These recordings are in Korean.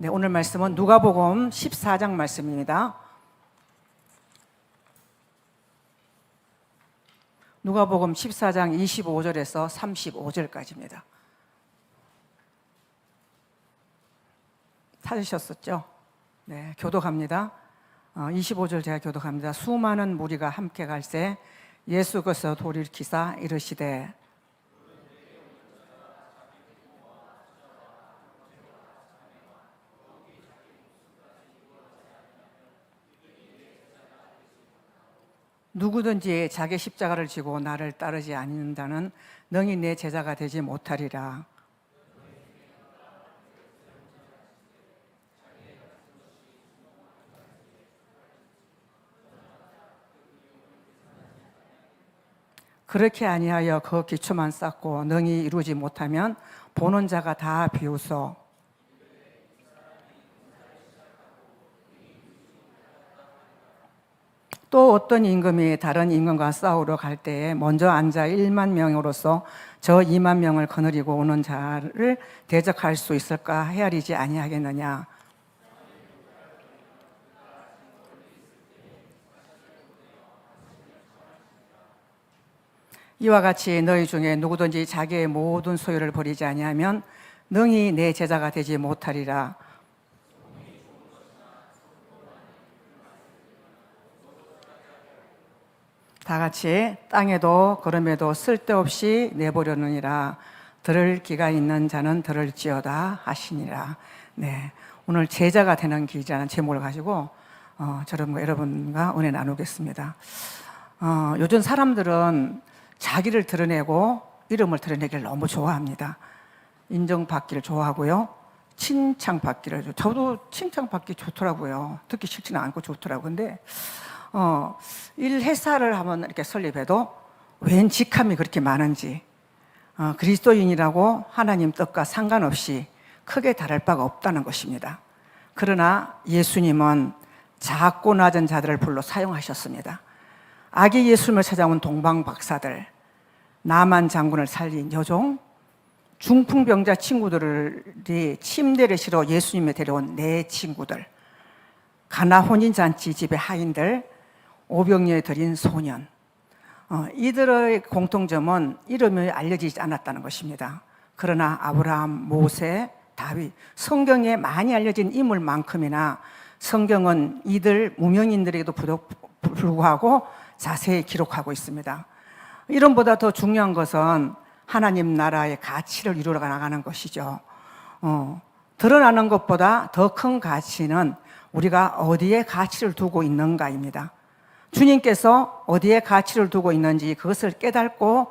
네, 오늘 말씀은 누가복음 14장 말씀입니다. 누가복음 14장 25절에서 35절까지입니다. 찾으셨었죠? 네, 교독합니다. 25절 제가 교독합니다. 수많은 무리가 함께 갈새 예수께서 돌이키사 이르시되 누구든지 자기 십자가를 지고 나를 따르지 않는다는 능히 내 제자가 되지 못하리라. 그렇게 아니하여 그 기초만 쌓고 능히 이루지 못하면 보는 자가 다 비웃어 또 어떤 임금이 다른 임금과 싸우러 갈 때에 먼저 앉아 1만 명으로서 저 2만 명을 거느리고 오는 자를 대적할 수 있을까 헤아리지 아니하겠느냐. 이와 같이 너희 중에 누구든지 자기의 모든 소유를 버리지 아니하면 능히 내 제자가 되지 못하리라. 다 같이 땅에도 걸음에도 쓸데없이 내버려느니라. 들을 귀가 있는 자는 들을지어다 하시니라. 네, 오늘 제자가 되는 길이라는 제목을 가지고 여러분과 은혜 나누겠습니다. 요즘 사람들은 자기를 드러내고 이름을 드러내기를 너무 좋아합니다. 인정받기를 좋아하고요, 칭찬받기를. 저도 칭찬받기 좋더라고요. 듣기 싫지는 않고 좋더라고요. 근데 회사를 한번 이렇게 설립해도 웬 직함이 그렇게 많은지, 그리스도인이라고 하나님 뜻과 상관없이 크게 다를 바가 없다는 것입니다. 그러나 예수님은 작고 낮은 자들을 불러 사용하셨습니다. 아기 예수님을 찾아온 동방박사들, 나만 장군을 살린 여종, 중풍병자 친구들이 침대를 실어 예수님을 데려온 내 친구들, 가나 혼인잔치 집의 하인들, 오병이어 드린 소년, 이들의 공통점은 이름이 알려지지 않았다는 것입니다. 그러나 아브라함, 모세, 다윗, 성경에 많이 알려진 인물만큼이나 성경은 이들 무명인들에게도 불구하고 자세히 기록하고 있습니다. 이름보다 더 중요한 것은 하나님 나라의 가치를 이루어 나가는 것이죠. 드러나는 것보다 더 큰 가치는 우리가 어디에 가치를 두고 있는가입니다. 주님께서 어디에 가치를 두고 있는지 그것을 깨닫고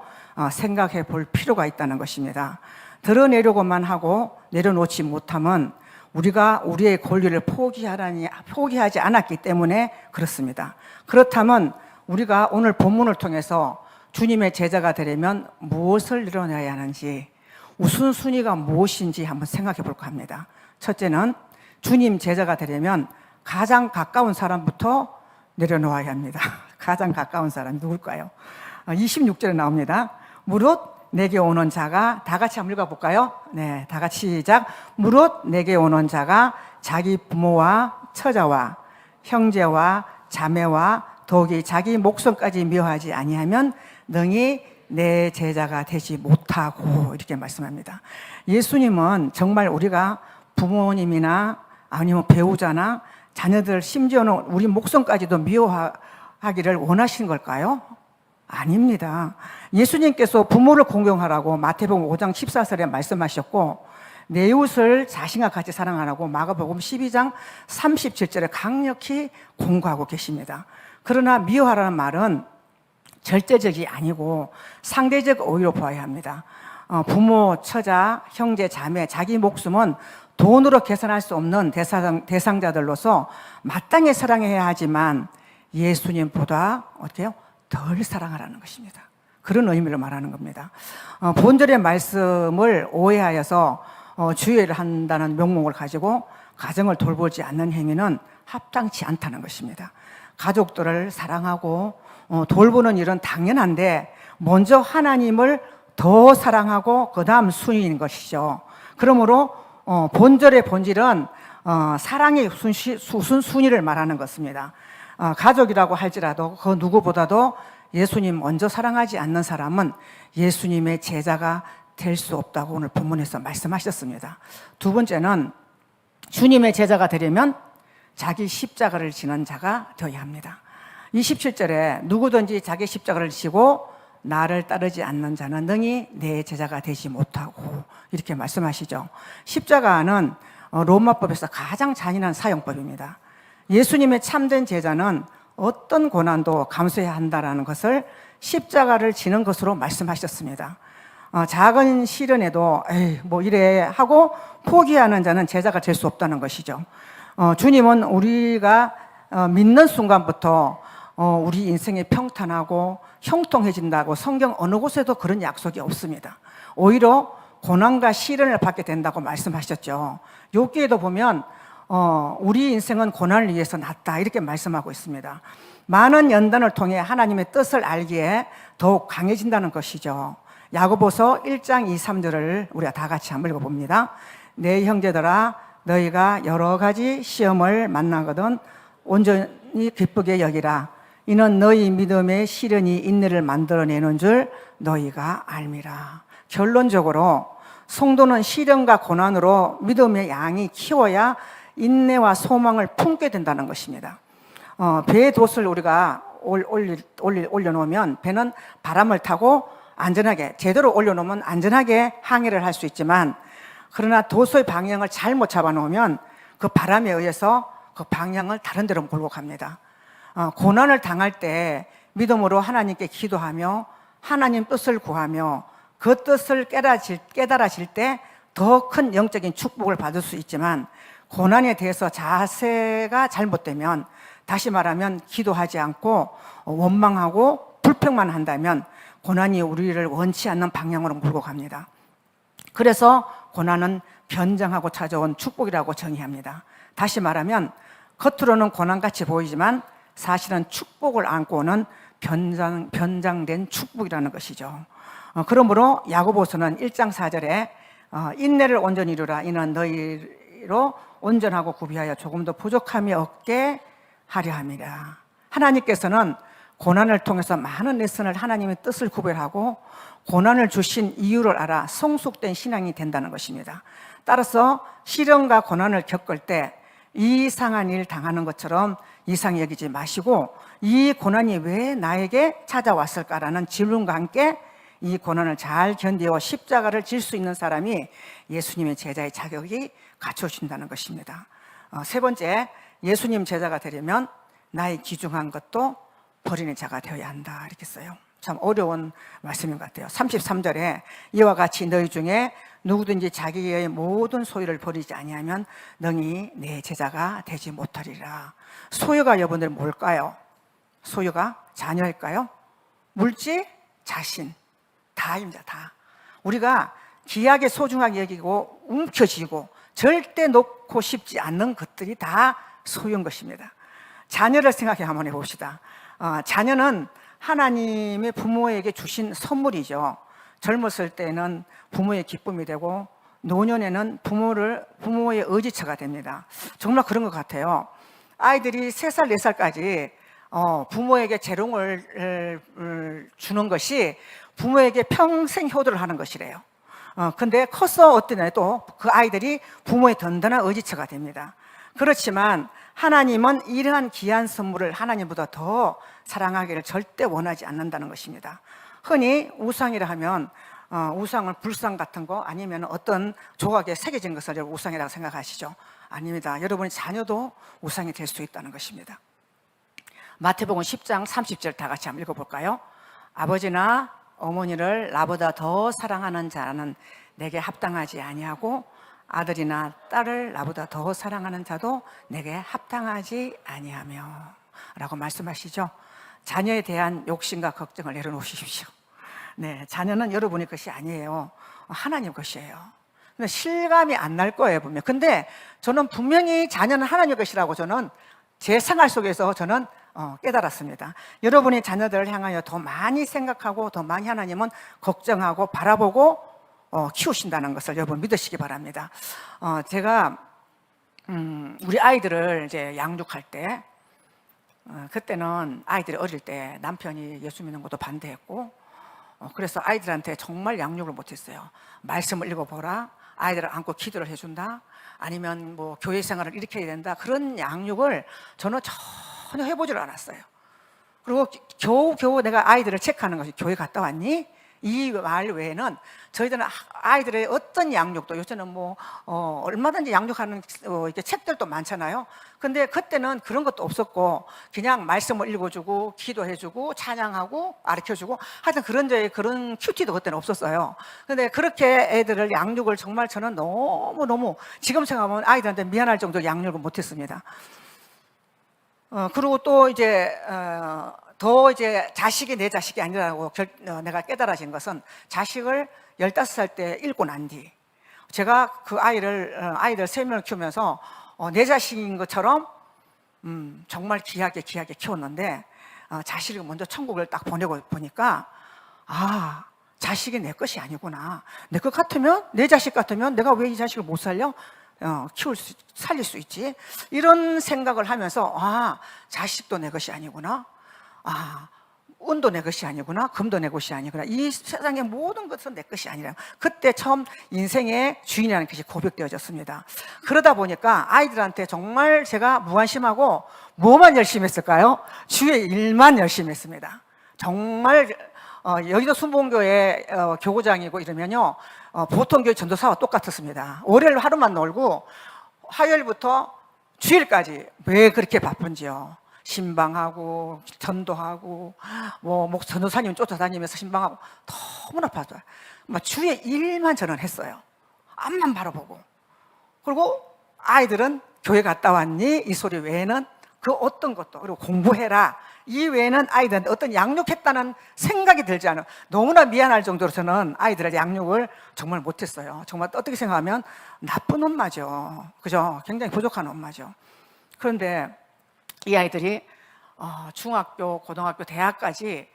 생각해 볼 필요가 있다는 것입니다. 드러내려고만 하고 내려놓지 못하면 우리가 우리의 권리를 포기하지 않았기 때문에 그렇습니다. 그렇다면 우리가 오늘 본문을 통해서 주님의 제자가 되려면 무엇을 이뤄내야 하는지, 우선순위가 무엇인지 한번 생각해 볼까 합니다. 첫째는 주님 제자가 되려면 가장 가까운 사람부터 내려놓아야 합니다. 가장 가까운 사람이 누굴까요? 26절에 나옵니다. 무릇 내게 오는 자가, 다 같이 한번 읽어볼까요? 네, 다 같이 시작. 무릇 내게 오는 자가 자기 부모와 처자와 형제와 자매와 더욱이 자기 목숨까지 미워하지 아니하면 능히 내 제자가 되지 못하고, 이렇게 말씀합니다. 예수님은 정말 우리가 부모님이나 아니면 배우자나 자녀들, 심지어는 우리 목숨까지도 미워하기를 원하시는 걸까요? 아닙니다. 예수님께서 부모를 공경하라고 마태복음 5장 14절에 말씀하셨고, 내 이웃을 자신과 같이 사랑하라고 마가복음 12장 37절에 강력히 공고하고 계십니다. 그러나 미워하라는 말은 절대적이 아니고 상대적 어휘로 보아야 합니다. 부모, 처자, 형제, 자매, 자기 목숨은 돈으로 계산할 수 없는 대상자들로서 마땅히 사랑해야 하지만 예수님보다 어때요? 덜 사랑하라는 것입니다. 그런 의미를 말하는 겁니다. 본절의 말씀을 오해하여서 주의를 한다는 명목을 가지고 가정을 돌보지 않는 행위는 합당치 않다는 것입니다. 가족들을 사랑하고 돌보는 일은 당연한데 먼저 하나님을 더 사랑하고 그 다음 순위인 것이죠. 그러므로 본절의 본질은 사랑의 우선순위를 말하는 것입니다. 가족이라고 할지라도 그 누구보다도 예수님 먼저 사랑하지 않는 사람은 예수님의 제자가 될 수 없다고 오늘 본문에서 말씀하셨습니다. 두 번째는 주님의 제자가 되려면 자기 십자가를 지는 자가 되어야 합니다. 27절에 누구든지 자기 십자가를 지고 나를 따르지 않는 자는 능히 내 제자가 되지 못하고 이렇게 말씀하시죠. 십자가는 로마법에서 가장 잔인한 사형법입니다. 예수님의 참된 제자는 어떤 고난도 감수해야 한다는 것을 십자가를 지는 것으로 말씀하셨습니다. 작은 시련에도 뭐 이래 하고 포기하는 자는 제자가 될 수 없다는 것이죠. 주님은 우리가 믿는 순간부터 우리 인생이 평탄하고 형통해진다고 성경 어느 곳에도 그런 약속이 없습니다. 오히려 고난과 시련을 받게 된다고 말씀하셨죠. 욥기에도 보면 우리 인생은 고난을 위해서 났다 이렇게 말씀하고 있습니다. 많은 연단을 통해 하나님의 뜻을 알기에 더욱 강해진다는 것이죠. 야고보서 1장 2, 3절을 우리가 다 같이 한번 읽어봅니다. 내 형제들아 너희가 여러 가지 시험을 만나거든 온전히 기쁘게 여기라. 이는 너희 믿음의 시련이 인내를 만들어내는 줄 너희가 알미라. 결론적으로 성도는 시련과 고난으로 믿음의 양이 키워야 인내와 소망을 품게 된다는 것입니다. 배의 돛을 우리가 올려놓으면 배는 바람을 타고 안전하게 제대로 올려놓으면 안전하게 항해를 할 수 있지만 그러나 돛의 방향을 잘못 잡아놓으면 그 바람에 의해서 그 방향을 다른 데로 몰고 갑니다. 고난을 당할 때 믿음으로 하나님께 기도하며 하나님 뜻을 구하며 그 뜻을 깨달아질 때 더 큰 영적인 축복을 받을 수 있지만 고난에 대해서 자세가 잘못되면 다시 말하면 기도하지 않고 원망하고 불평만 한다면 고난이 우리를 원치 않는 방향으로 몰고 갑니다. 그래서 고난은 변장하고 찾아온 축복이라고 정의합니다. 다시 말하면 겉으로는 고난같이 보이지만 사실은 축복을 안고 오는 변장된 축복이라는 것이죠. 그러므로 야고보서는 1장 4절에 인내를 온전히 이루라. 이는 너희로 온전하고 구비하여 조금 더 부족함이 없게 하려 함이라. 하나님께서는 고난을 통해서 많은 레슨을 하나님의 뜻을 구별하고 고난을 주신 이유를 알아 성숙된 신앙이 된다는 것입니다. 따라서 시련과 고난을 겪을 때 이상한 일 당하는 것처럼 이상히 여기지 마시고 이 고난이 왜 나에게 찾아왔을까라는 질문과 함께 이 고난을 잘 견디어 십자가를 질 수 있는 사람이 예수님의 제자의 자격이 갖춰진다는 것입니다. 세 번째, 예수님 제자가 되려면 나의 귀중한 것도 버리는 자가 되어야 한다 이렇게 써요. 참 어려운 말씀인 것 같아요. 33절에 이와 같이 너희 중에 누구든지 자기의 모든 소유를 버리지 아니하면 능히 내 제자가 되지 못하리라. 소유가 여러분들 뭘까요? 소유가 자녀일까요? 물질, 자신, 다입니다. 다. 우리가 귀하게 소중하게 여기고 움켜쥐고 절대 놓고 싶지 않는 것들이 다 소유인 것입니다. 자녀를 생각해 한번 해봅시다. 자녀는 하나님의 부모에게 주신 선물이죠. 젊었을 때는 부모의 기쁨이 되고 노년에는 부모의 의지처가 됩니다. 정말 그런 것 같아요. 아이들이 3살, 4살까지 부모에게 재롱을 주는 것이 부모에게 평생 효도를 하는 것이래요. 근데 커서 어떤 애도 그 아이들이 부모의 든든한 의지처가 됩니다. 그렇지만 하나님은 이러한 귀한 선물을 하나님보다 더 사랑하기를 절대 원하지 않는다는 것입니다. 흔히 우상이라 하면 우상은 불상 같은 거 아니면 어떤 조각에 새겨진 것을 우상이라고 생각하시죠? 아닙니다. 여러분의 자녀도 우상이 될 수 있다는 것입니다. 마태복음 10장 30절 다 같이 한번 읽어볼까요? 아버지나 어머니를 나보다 더 사랑하는 자는 내게 합당하지 아니하고 아들이나 딸을 나보다 더 사랑하는 자도 내게 합당하지 아니하며 라고 말씀하시죠. 자녀에 대한 욕심과 걱정을 내려놓으십시오. 네, 자녀는 여러분의 것이 아니에요. 하나님 것이에요. 근데 실감이 안 날 거예요, 분명. 근데 저는 분명히 자녀는 하나님 것이라고 저는 제 생활 속에서 저는 깨달았습니다. 여러분의 자녀들을 향하여 더 많이 생각하고 더 많이 하나님은 걱정하고 바라보고 키우신다는 것을 여러분 믿으시기 바랍니다. 제가 우리 아이들을 이제 양육할 때, 그때는 아이들이 어릴 때 남편이 예수 믿는 것도 반대했고, 그래서 아이들한테 정말 양육을 못했어요. 말씀을 읽어보라, 아이들을 안고 기도를 해준다, 아니면 뭐 교회 생활을 이렇게 해야 된다, 그런 양육을 저는 전혀 해보질 않았어요. 그리고 겨우 내가 아이들을 체크하는 것이 교회 갔다 왔니? 이 말 외에는 저희들은 아이들의 어떤 양육도, 요새는 뭐 얼마든지 양육하는 이렇게 책들도 많잖아요. 근데 그때는 그런 것도 없었고, 그냥 말씀을 읽어주고 기도해주고 찬양하고 가르쳐주고, 하여튼 그런 큐티도 그때는 없었어요. 근데 그렇게 애들을 양육을 정말 저는 너무 지금 생각하면 아이들한테 미안할 정도로 양육을 못했습니다. 그리고 또 이제 더 이제 자식이 내 자식이 아니라고 내가 깨달아진 것은, 자식을 15살 때 잃고 난 뒤, 제가 그 아이들 3명을 키우면서 내 자식인 것처럼 정말 귀하게 키웠는데, 자식을 먼저 천국을 딱 보내고 보니까, 자식이 내 것이 아니구나. 내 것 같으면, 내 자식 같으면 내가 왜 이 자식을 못 살려? 살릴 수 있지. 이런 생각을 하면서, 자식도 내 것이 아니구나. 운도 내 것이 아니구나. 금도 내 것이 아니구나. 이 세상의 모든 것은 내 것이 아니라, 그때 처음 인생의 주인이라는 것이 고백되어졌습니다. 그러다 보니까 아이들한테 정말 제가 무관심하고, 뭐만 열심히 했을까요? 주의 일만 열심히 했습니다. 정말 여기도 순복음교회 교구장이고 이러면요, 보통 교회 전도사와 똑같았습니다. 월요일 하루만 놀고 화요일부터 주일까지 왜 그렇게 바쁜지요. 신방하고 전도하고 뭐 전도사님 쫓아다니면서 신방하고 너무나 바빠요. 주의 일만 저는 했어요. 앞만 바라보고. 그리고 아이들은 교회 갔다 왔니? 이 소리 외에는 그 어떤 것도, 그리고 공부해라, 이 외에는 아이들한테 어떤 양육했다는 생각이 들지 않아요. 너무나 미안할 정도로 저는 아이들의 양육을 정말 못했어요. 정말 어떻게 생각하면 나쁜 엄마죠. 그죠? 굉장히 부족한 엄마죠. 그런데 이 아이들이 중학교, 고등학교, 대학까지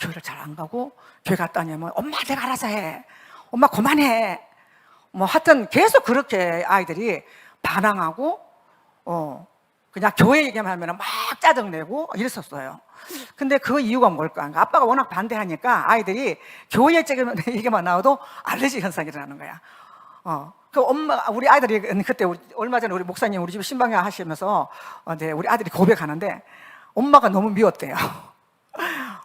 교회를 잘 안 가고, 교회 갔다 오면 엄마 내가 알아서 해, 엄마 그만해, 뭐 하여튼 계속 그렇게 아이들이 반항하고 그냥 교회 얘기만 하면 막 짜증내고 이랬었어요. 근데 그 이유가 뭘까? 그러니까 아빠가 워낙 반대하니까 아이들이 교회 얘기만 나와도 알레르기 현상이 일어나는 거야. 그 우리 아이들이 그때 얼마 전에 우리 목사님 우리 집에 신방에 하시면서 우리 아들이 고백하는데, 엄마가 너무 미웠대요.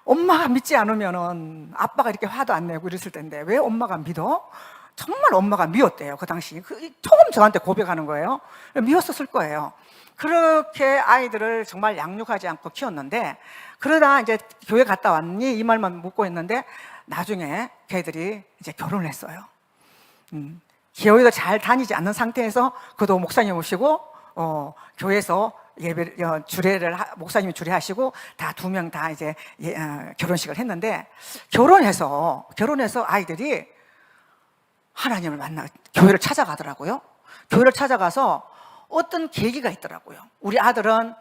엄마가 믿지 않으면은 아빠가 이렇게 화도 안 내고 이랬을 텐데 왜 엄마가 믿어? 정말 엄마가 미웠대요. 그 당시 처음 저한테 고백하는 거예요. 미웠었을 거예요. 그렇게 아이들을 정말 양육하지 않고 키웠는데, 그러다 이제 교회 갔다 왔니? 이 말만 묻고 있는데, 나중에 걔들이 이제 결혼을 했어요. 교회도 잘 다니지 않는 상태에서 그도 목사님 오시고 교회에서 목사님이 주례하시고 다 2명 다 이제 결혼식을 했는데, 결혼해서 아이들이 하나님을 교회를 찾아가더라고요. 교회를 찾아가서 어떤 계기가 있더라고요. 우리 아들은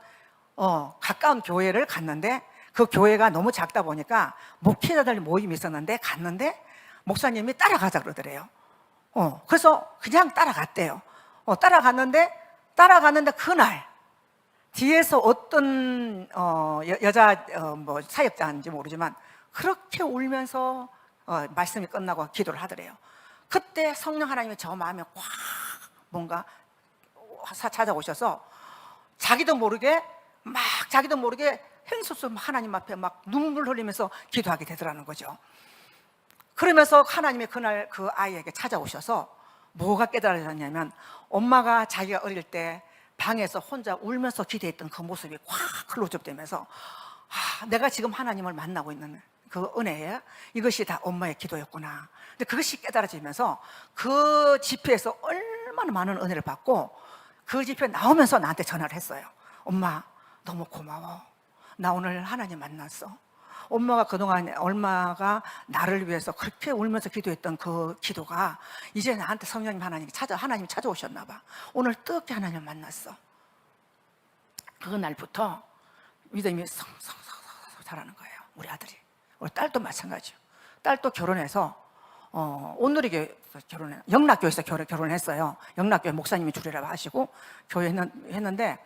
가까운 교회를 갔는데, 그 교회가 너무 작다 보니까 목회자들 모임이 있었는데 갔는데 목사님이 따라가자 그러더래요. 그래서 그냥 따라갔대요. 따라갔는데 그날 뒤에서 어떤 여자 뭐 사역자인지 모르지만 그렇게 울면서 말씀이 끝나고 기도를 하더래요. 그때 성령 하나님이 저 마음에 확 뭔가 찾아오셔서 자기도 모르게 행소서 하나님 앞에 막 눈물 흘리면서 기도하게 되더라는 거죠. 그러면서 하나님이 그날 그 아이에게 찾아오셔서 뭐가 깨달아졌냐면, 엄마가 자기가 어릴 때 방에서 혼자 울면서 기도했던 그 모습이 확 클로즈업되면서, 내가 지금 하나님을 만나고 있는 그 은혜에 이것이 다 엄마의 기도였구나. 근데 그것이 깨달아지면서 그 집회에서 얼마나 많은 은혜를 받고, 그 집회 나오면서 나한테 전화를 했어요. 엄마 너무 고마워. 나 오늘 하나님 만났어. 엄마가 그동안 얼마가 나를 위해서 그렇게 울면서 기도했던 그 기도가 이제 나한테 성령님 하나님이 찾아오셨나 봐. 오늘 뜨겁게 하나님을 만났어. 그날부터 믿음이 성성성성 자라는 거예요. 우리 아들이. 우리 딸도 마찬가지요. 딸도 결혼해서 온누리교회에서 영락교회에서 결혼했어요. 영락교회 목사님이 주례라고 하시고 교회 했는데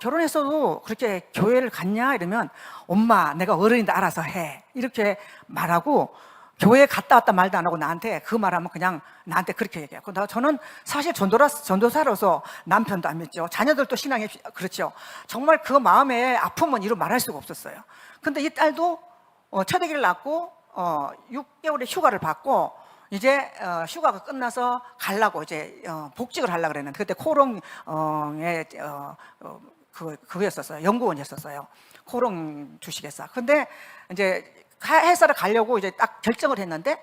결혼했어도 그렇게 교회를 갔냐 이러면 엄마 내가 어른인데 알아서 해 이렇게 말하고 교회 갔다 왔다 말도 안 하고 나한테 그 말하면 그냥 나한테 그렇게 얘기해요. 저는 사실 전도사로서 남편도 안 믿죠. 자녀들도 신앙이 그렇죠. 정말 그 마음의 아픔은 이루 말할 수가 없었어요. 근데 이 딸도 첫 아기를 낳고 6개월의 휴가를 받고 이제 휴가가 끝나서 가려고 이제 복직을 하려고 그랬는데 그때 코롱의 그거였었어요. 연구원이었었어요. 코롱 주식회사. 근데 이제 회사를 가려고 이제 딱 결정을 했는데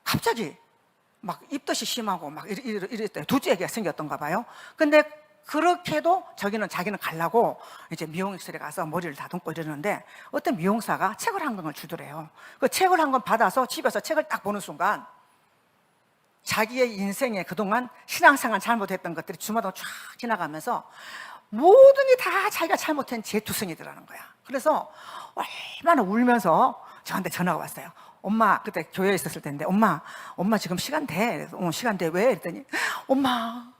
갑자기 막 입덧이 심하고 막 이랬대요. 둘째 애기가 생겼던가 봐요. 근데 그렇게도 자기는 가려고 이제 미용실에 가서 머리를 다듬고 이러는데 어떤 미용사가 책을 한 권을 주더래요. 그 책을 한 권 받아서 집에서 책을 딱 보는 순간 자기의 인생에 그동안 신앙생활 잘못했던 것들이 주마다 쫙 지나가면서 모든 게 다 자기가 잘못한 재투성이더라는 거야. 그래서 얼마나 울면서 저한테 전화가 왔어요. 엄마, 그때 교회에 있었을 텐데 엄마 지금 시간 돼? 시간 돼. 왜? 그랬더니 엄마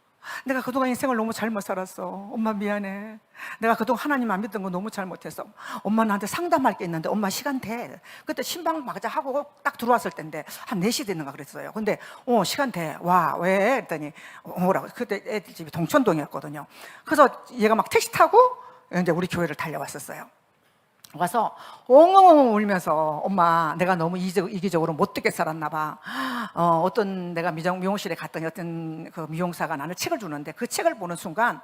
내가 그동안 인생을 너무 잘못 살았어. 엄마 미안해. 내가 그동안 하나님 안 믿던 거 너무 잘못했어. 엄마 나한테 상담할 게 있는데 엄마 시간 돼? 그때 신방 맞아 하고 딱 들어왔을 때인데 한 4시 됐는가 그랬어요. 근데 시간 돼. 와, 왜? 그랬더니 뭐라고. 그때 애들 집이 동천동이었거든요. 그래서 얘가 막 택시 타고 이제 우리 교회를 달려왔었어요. 와서 엉엉엉 울면서 엄마 내가 너무 이기적으로 못되게 살았나 봐. 어떤 내가 미용실에 갔더니 어떤 그 미용사가 나는 책을 주는데 그 책을 보는 순간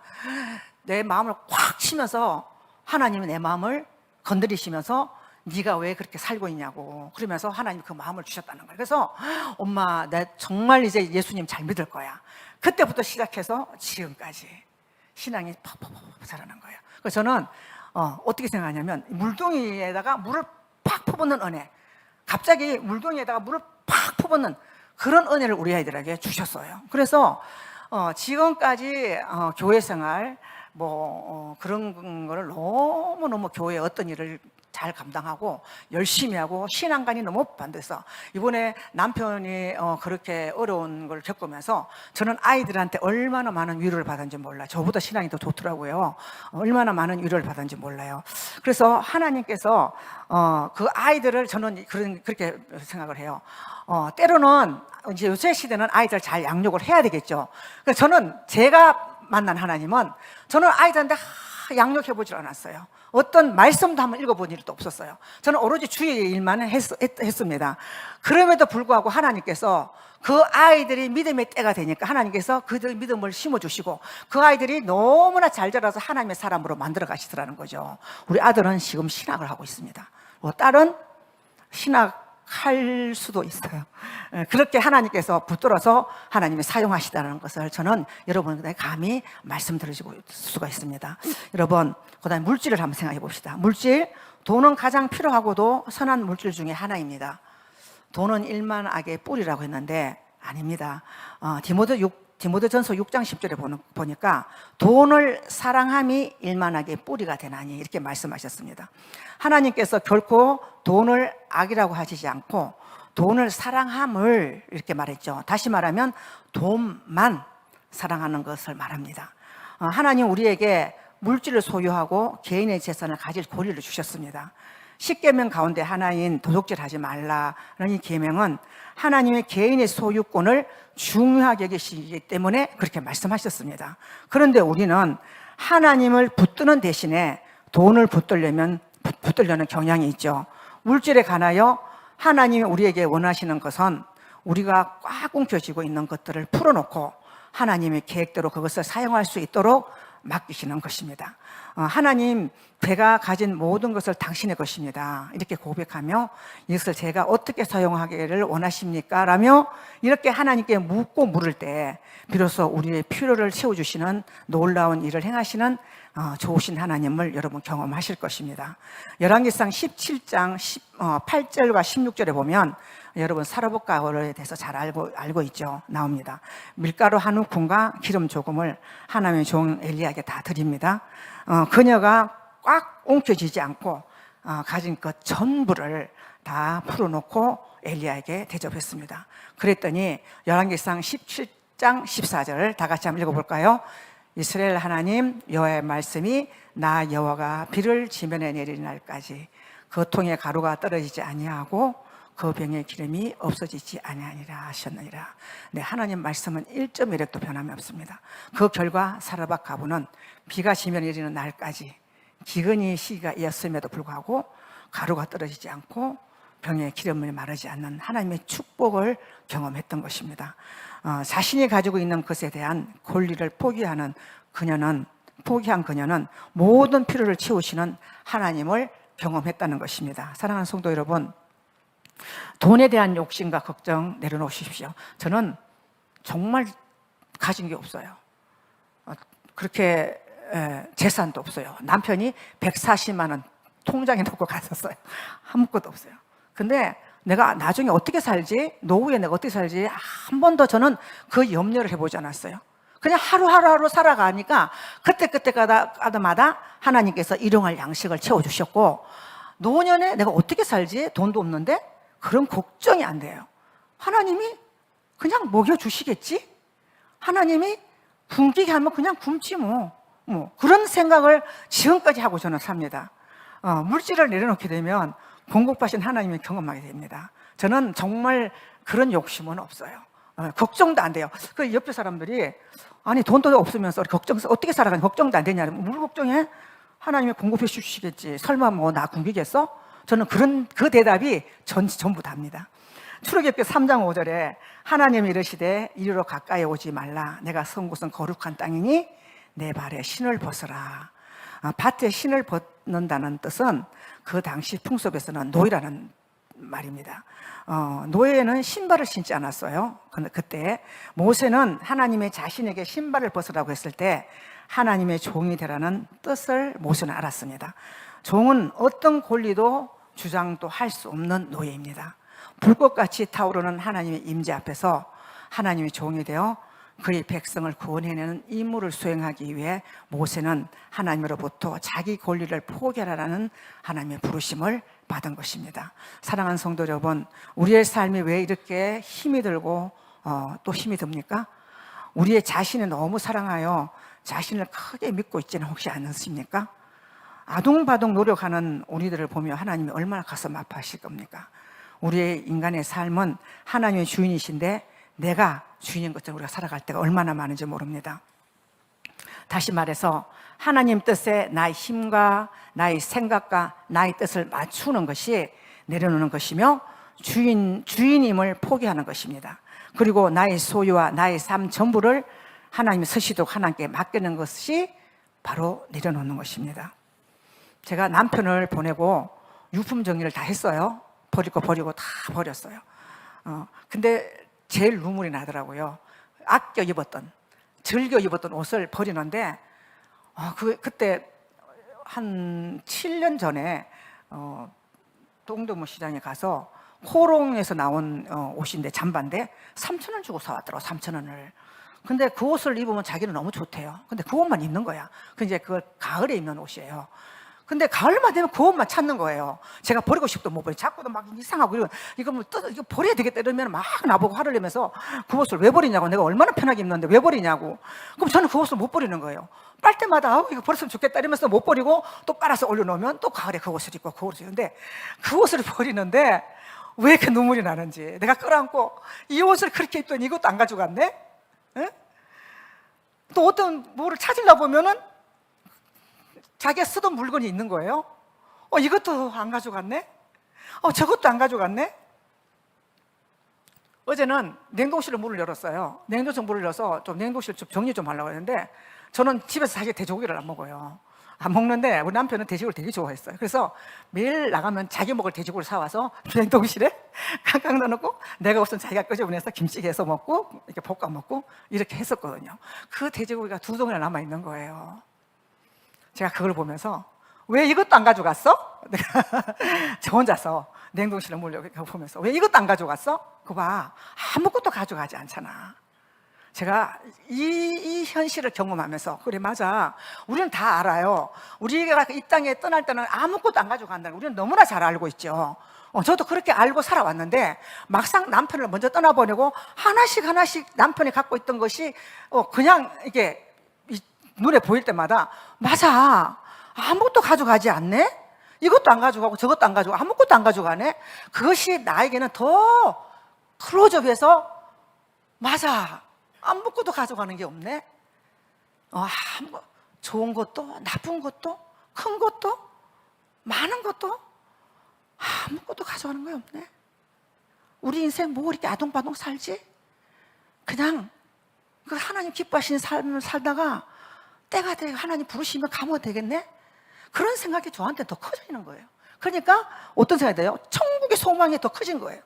내 마음을 꽉 치면서 하나님이 내 마음을 건드리시면서 네가 왜 그렇게 살고 있냐고 그러면서 하나님이 그 마음을 주셨다는 거예요. 그래서 엄마 나 정말 이제 예수님 잘 믿을 거야. 그때부터 시작해서 지금까지 신앙이 팍팍팍 자라는 거예요. 그래서 저는 어떻게 생각하냐면 물동이에다가 물을 팍 퍼붓는 은혜, 갑자기 물동이에다가 물을 팍 퍼붓는 그런 은혜를 우리 아이들에게 주셨어요. 그래서 지금까지 교회 생활 그런 거를 너무너무 교회의 어떤 일을 잘 감당하고 열심히 하고 신앙관이 너무 반대서 이번에 남편이 그렇게 어려운 걸 겪으면서 저는 아이들한테 얼마나 많은 위로를 받았는지 몰라요. 저보다 신앙이 더 좋더라고요. 얼마나 많은 위로를 받았는지 몰라요. 그래서 하나님께서 그 아이들을 저는 그렇게 생각을 해요. 때로는 이제 요새 시대는 아이들 잘 양육을 해야 되겠죠. 그래서 저는 제가 만난 하나님은 저는 아이들한테 양육해보질 않았어요. 어떤 말씀도 한번 읽어본 일도 없었어요. 저는 오로지 주의 일만 했습니다. 그럼에도 불구하고 하나님께서 그 아이들이 믿음의 때가 되니까 하나님께서 그들 믿음을 심어주시고 그 아이들이 너무나 잘 자라서 하나님의 사람으로 만들어 가시더라는 거죠. 우리 아들은 지금 신학을 하고 있습니다. 딸은 신학할 수도 있어요. 그렇게 하나님께서 붙들어서 하나님이 사용하시다는 것을 저는 여러분에게 감히 말씀드릴 수가 있습니다. 여러분, 그 다음에 물질을 한번 생각해 봅시다. 물질, 돈은 가장 필요하고도 선한 물질 중에 하나입니다. 돈은 일만 악의 뿌리라고 했는데 아닙니다. 디모데전서 6장 10절에 보니까 돈을 사랑함이 일만 악의 뿌리가 되나니 이렇게 말씀하셨습니다. 하나님께서 결코 돈을 악이라고 하시지 않고 돈을 사랑함을 이렇게 말했죠. 다시 말하면 돈만 사랑하는 것을 말합니다. 하나님 우리에게 물질을 소유하고 개인의 재산을 가질 권리를 주셨습니다. 10계명 가운데 하나인 도둑질하지 말라는 이 계명은 하나님의 개인의 소유권을 중요하게 여기시기 때문에 그렇게 말씀하셨습니다. 그런데 우리는 하나님을 붙드는 대신에 돈을 붙들려는 경향이 있죠. 물질에 관하여 하나님이 우리에게 원하시는 것은 우리가 꽉 움켜쥐고 있는 것들을 풀어놓고 하나님의 계획대로 그것을 사용할 수 있도록 맡기시는 것입니다. 하나님, 제가 가진 모든 것을 당신의 것입니다. 이렇게 고백하며 이것을 제가 어떻게 사용하기를 원하십니까? 라며 이렇게 하나님께 묻고 물을 때 비로소 우리의 필요를 채워주시는 놀라운 일을 행하시는 좋으신 하나님을 여러분 경험하실 것입니다. 열왕기상 17장 8절과 16절에 보면 여러분 사르밧가루에 대해서 잘 알고 있죠. 나옵니다. 밀가루 한 움큼과 기름 조금을 하나님의 종 엘리야에게 다 드립니다. 그녀가 꽉 엉켜지지 않고 가진 것 전부를 다 풀어놓고 엘리야에게 대접했습니다. 그랬더니 열왕기상 17장 14절 다 같이 한번 읽어볼까요? 이스라엘 하나님 여호와의 말씀이 나 여호와가 비를 지면에 내리는 날까지 그 통에 가루가 떨어지지 아니하고 그 병의 기름이 없어지지 아니하니라 하셨느니라. 네, 하나님 말씀은 1.1획도 변함이 없습니다. 그 결과 사르밧 가부는 비가 지면에 내리는 날까지 기근이 시기가 이었음에도 불구하고 가루가 떨어지지 않고 병의 기름이 마르지 않는 하나님의 축복을 경험했던 것입니다. 자신이 가지고 있는 것에 대한 권리를 포기한 그녀는 모든 필요를 채우시는 하나님을 경험했다는 것입니다. 사랑하는 성도 여러분, 돈에 대한 욕심과 걱정 내려놓으십시오. 저는 정말 가진 게 없어요. 그렇게 재산도 없어요. 남편이 140만 원 통장에 넣고 갔었어요. 아무것도 없어요. 근데 내가 나중에 어떻게 살지, 노후에 내가 어떻게 살지 한 번도 저는 그 염려를 해보지 않았어요. 그냥 하루하루 살아가니까 그때마다 하나님께서 일용할 양식을 채워주셨고, 노년에 내가 어떻게 살지, 돈도 없는데 그런 걱정이 안 돼요. 하나님이 그냥 먹여주시겠지? 하나님이 굶기게 하면 그냥 굶지 뭐 그런 생각을 지금까지 하고 저는 삽니다. 물질을 내려놓게 되면 공급하신 하나님을 경험하게 됩니다. 저는 정말 그런 욕심은 없어요. 걱정도 안 돼요. 그 옆에 사람들이 아니 돈도 없으면서 어떻게 살아가니 걱정도 안 되냐, 뭘 걱정해? 하나님이 공급해 주시겠지. 설마 뭐 나 굶기겠어? 저는 그 대답이 전부 답니다. 출애굽기 3장 5절에 하나님이 이르시되 이리로 가까이 오지 말라. 내가 선 곳은 거룩한 땅이니 내 발에 신을 벗어라. 밭에 신을 벗는다는 뜻은 그 당시 풍습에서는 노예라는 말입니다. 노예는 신발을 신지 않았어요. 그때 모세는 하나님의 자신에게 신발을 벗으라고 했을 때 하나님의 종이 되라는 뜻을 모세는 알았습니다. 종은 어떤 권리도 주장도 할 수 없는 노예입니다. 불꽃같이 타오르는 하나님의 임재 앞에서 하나님의 종이 되어 그의 백성을 구원해내는 임무를 수행하기 위해 모세는 하나님으로부터 자기 권리를 포기하라는 하나님의 부르심을 받은 것입니다. 사랑하는 성도 여러분, 우리의 삶이 왜 이렇게 힘이 들고 또 힘이 듭니까? 우리의 자신을 너무 사랑하여 자신을 크게 믿고 있지는 혹시 않으십니까? 아둥바둥 노력하는 우리들을 보며 하나님이 얼마나 가슴 아파하실 겁니까? 우리의 인간의 삶은 하나님의 주인이신데 내가 주인인 것처럼 우리가 살아갈 때가 얼마나 많은지 모릅니다. 다시 말해서 하나님 뜻에 나의 힘과 나의 생각과 나의 뜻을 맞추는 것이 내려놓는 것이며 주인임을 포기하는 것입니다. 그리고 나의 소유와 나의 삶 전부를 하나님의 서시도록 하나님께 맡기는 것이 바로 내려놓는 것입니다. 제가 남편을 보내고 유품 정리를 다 했어요. 버릴 거 버리고 다 버렸어요. 근데 제일 눈물이 나더라고요. 아껴 입었던, 즐겨 입었던 옷을 버리는데 그때 한 7년 전에 동대문 시장에 가서 호롱에서 나온 옷인데 잠바인데 3,000원 주고 사왔더라고. 3,000원을. 근데 그 옷을 입으면 자기는 너무 좋대요. 근데 그 옷만 입는 거야. 이제 그걸 가을에 입는 옷이에요. 근데 가을만 되면 그 옷만 찾는 거예요. 제가 버리고 싶도 못 버려. 자꾸도 막 이상하고 이거 버려야 되겠다 이러면 막 나보고 화를 내면서 그 옷을 왜 버리냐고, 내가 얼마나 편하게 입는데 왜 버리냐고. 그럼 저는 그 옷을 못 버리는 거예요. 빨 때마다 이거 버렸으면 좋겠다 이러면서 못 버리고 또 빨아서 올려놓으면 또 가을에 그 옷을 입고 그 옷을 입는데 그 옷을 버리는데 왜 이렇게 눈물이 나는지. 내가 끌어안고 이 옷을 그렇게 입더니 이것도 안 가져갔네? 에? 또 어떤 뭐를 찾으려고 보면은 자기가 쓰던 물건이 있는 거예요. 이것도 안 가져갔네? 저것도 안 가져갔네? 어제는 냉동실에 문을 열었어요. 냉동실 문을 열어서 좀 냉동실 좀 정리 좀 하려고 했는데 저는 집에서 사실 돼지고기를 안 먹어요. 안 먹는데 우리 남편은 돼지고기를 되게 좋아했어요. 그래서 매일 나가면 자기 먹을 돼지고기를 사와서 냉동실에 깡깡 넣어놓고 내가 우선 자기가 끄집어내서 김치찌개 해서 먹고 이렇게 볶아 먹고 이렇게 했었거든요. 그 돼지고기가 2덩이나 남아있는 거예요. 제가 그걸 보면서 왜 이것도 안 가져갔어? 내가 저 혼자서 냉동실에 몰려고 보면서 왜 이것도 안 가져갔어? 그거 봐, 아무것도 가져가지 않잖아. 제가 이 현실을 경험하면서 그래 맞아, 우리는 다 알아요. 우리가 이 땅에 떠날 때는 아무것도 안 가져간다는 거 우리는 너무나 잘 알고 있죠. 저도 그렇게 알고 살아왔는데 막상 남편을 먼저 떠나보내고 하나씩 남편이 갖고 있던 것이 그냥 이게 눈에 보일 때마다 맞아, 아무것도 가져가지 않네? 이것도 안 가져가고 저것도 안 가져가고 아무것도 안 가져가네? 그것이 나에게는 더 클로즈업해서 맞아, 아무것도 가져가는 게 없네? 좋은 것도 나쁜 것도 큰 것도 많은 것도 아무것도 가져가는 게 없네. 우리 인생 뭐 이렇게 아동바동 살지? 그냥 그 하나님 기뻐하시는 삶을 살다가 때가 돼 하나님 부르시면 가면 되겠네? 그런 생각이 저한테 더 커지는 거예요. 그러니까 어떤 생각이 돼요? 천국의 소망이 더 커진 거예요.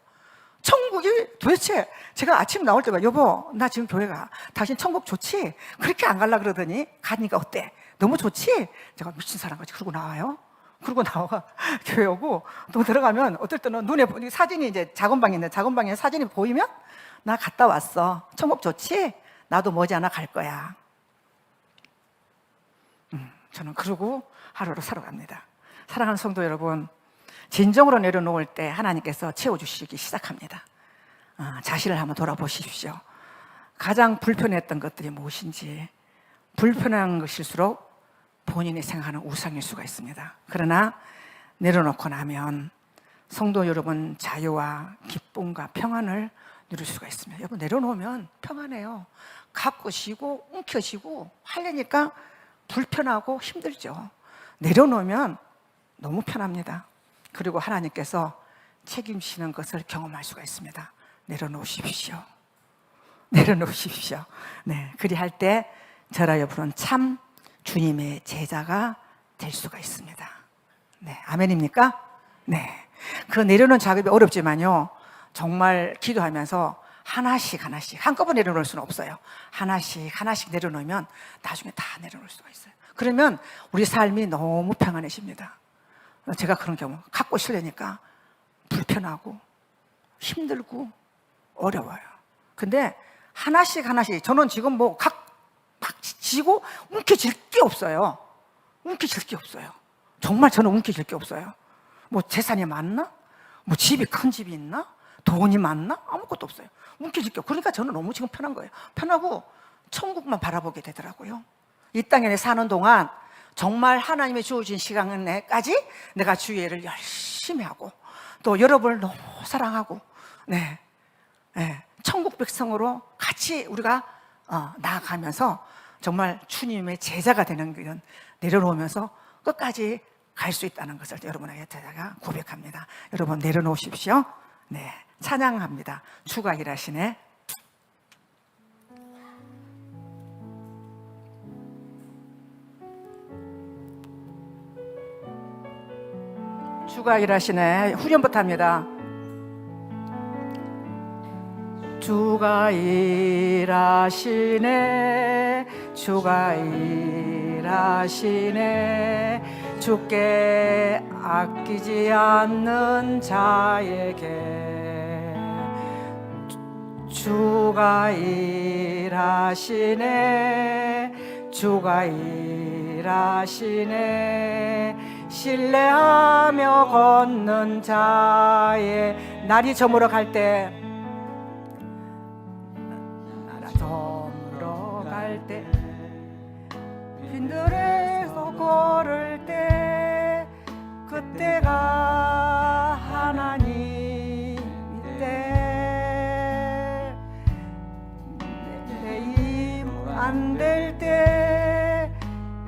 천국이 도대체 제가 아침 나올 때마다 여보 나 지금 교회 가, 당신 천국 좋지? 그렇게 안 갈라 그러더니 가니까 어때? 너무 좋지? 제가 미친 사람같이 그러고 나와요. 그러고 나와 교회 오고 또 들어가면 어떨 때는 눈에 사진이 이제 작은 방에 있는데 작은 방에 사진이 보이면 나 갔다 왔어. 천국 좋지? 나도 머지않아 갈 거야. 저는 그러고 하루를 살아갑니다. 사랑하는 성도 여러분, 진정으로 내려놓을 때 하나님께서 채워주시기 시작합니다. 자신을 한번 돌아보십시오. 가장 불편했던 것들이 무엇인지. 불편한 것일수록 본인이 생각하는 우상일 수가 있습니다. 그러나 내려놓고 나면 성도 여러분 자유와 기쁨과 평안을 누릴 수가 있습니다. 여러분 내려놓으면 평안해요. 갖고 지고 움켜쥐고 하려니까 불편하고 힘들죠. 내려놓으면 너무 편합니다. 그리고 하나님께서 책임지는 것을 경험할 수가 있습니다. 내려놓으십시오. 내려놓으십시오. 네, 그리할 때 저라 여러분은 참 주님의 제자가 될 수가 있습니다. 네, 아멘입니까? 네. 그 내려놓는 작업이 어렵지만요, 정말 기도하면서 하나씩 한꺼번에 내려놓을 수는 없어요. 하나씩 내려놓으면 나중에 다 내려놓을 수가 있어요. 그러면 우리 삶이 너무 평안해집니다. 제가 그런 경우 갖고 쉬려니까 불편하고 힘들고 어려워요. 근데 하나씩 저는 지금 막 지고 움켜쥘 게 없어요. 움켜쥘 게 없어요. 정말 저는 움켜쥘 게 없어요. 뭐 재산이 많나? 뭐 집이 큰 집이 있나? 돈이 많나? 아무것도 없어요. 움켜쥘 게 없고. 그러니까 저는 너무 지금 편한 거예요. 편하고 천국만 바라보게 되더라고요. 이 땅에 사는 동안 정말 하나님의 주어진 시간에까지 내가 주의 일을 열심히 하고 또 여러분을 너무 사랑하고 천국 백성으로 같이 우리가 나아가면서 정말 주님의 제자가 되는 길은 내려놓으면서 끝까지 갈 수 있다는 것을 여러분에게 제가 고백합니다. 여러분 내려놓으십시오. 네, 찬양합니다. 주가 일하시네. 주가 일하시네. 후렴부터 합니다. 주가 일하시네. 주가 일하시네. 주께 아끼지 않는 자에게 주가 일하시네. 주가 일하시네. 신뢰하며 걷는 자의 날이 저물어 갈 때, 날이 저물어 갈 때, 빈들에서 걸을 때, 그때가 하나님 때, 내 힘 안 될 때,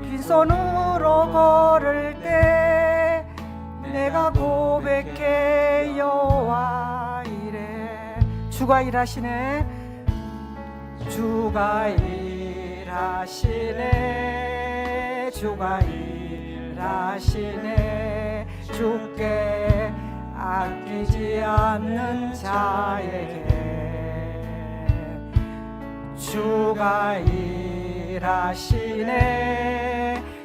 빈손으로 걸을 때 내가 고백해 여호와 이래. 주가 일하시네. 주가 일하시네. 주가 일하시네. 주께 아끼지 않는 자에게 주가 일하시네.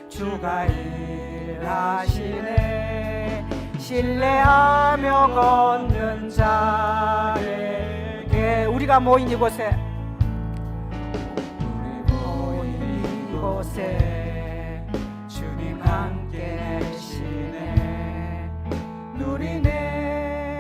주가 일하시네. 신뢰하며 걷는 자에게 우리가 모인 이곳에 주님 함께 계시네. 누리네.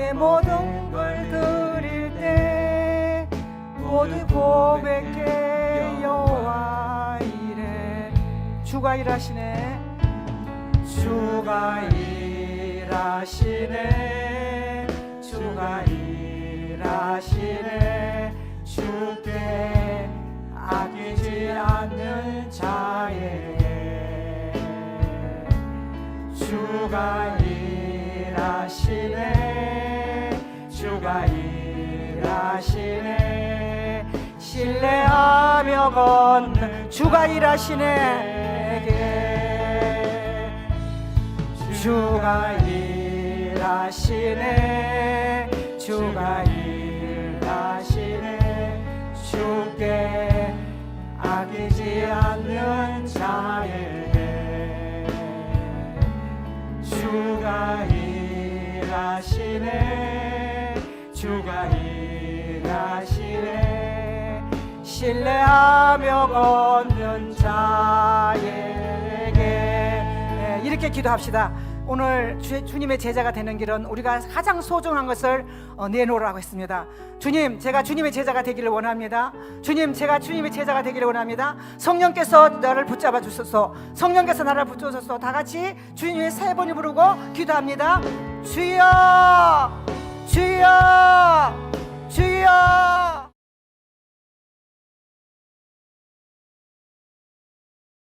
내 모든 걸 드릴 때 모두 고백해 여호와 이래. 주가 일하시네. 주가 일하시네. 주가 일하시네. 주께 아끼지 않는 자에게 주가 일하시네. 주가 일하시네. 신뢰하며 걷는 주가 일하시네. 주가 일하시네. 주가 일하시네. 주께 아끼지 않는 자에게 주가 일하시네. 주가 일하시네. 신뢰하며 걷는 자에게. 이렇게 기도합시다. 오늘 주님의 제자가 되는 길은 우리가 가장 소중한 것을 내놓으라고 했습니다. 주님, 제가 주님의 제자가 되기를 원합니다. 주님, 제가 주님의 제자가 되기를 원합니다. 성령께서 나를 붙잡아 주소서. 성령께서 나를 붙잡으소서. 다 같이 주님의 세 번을 부르고 기도합니다. 주여, 주여, 주여.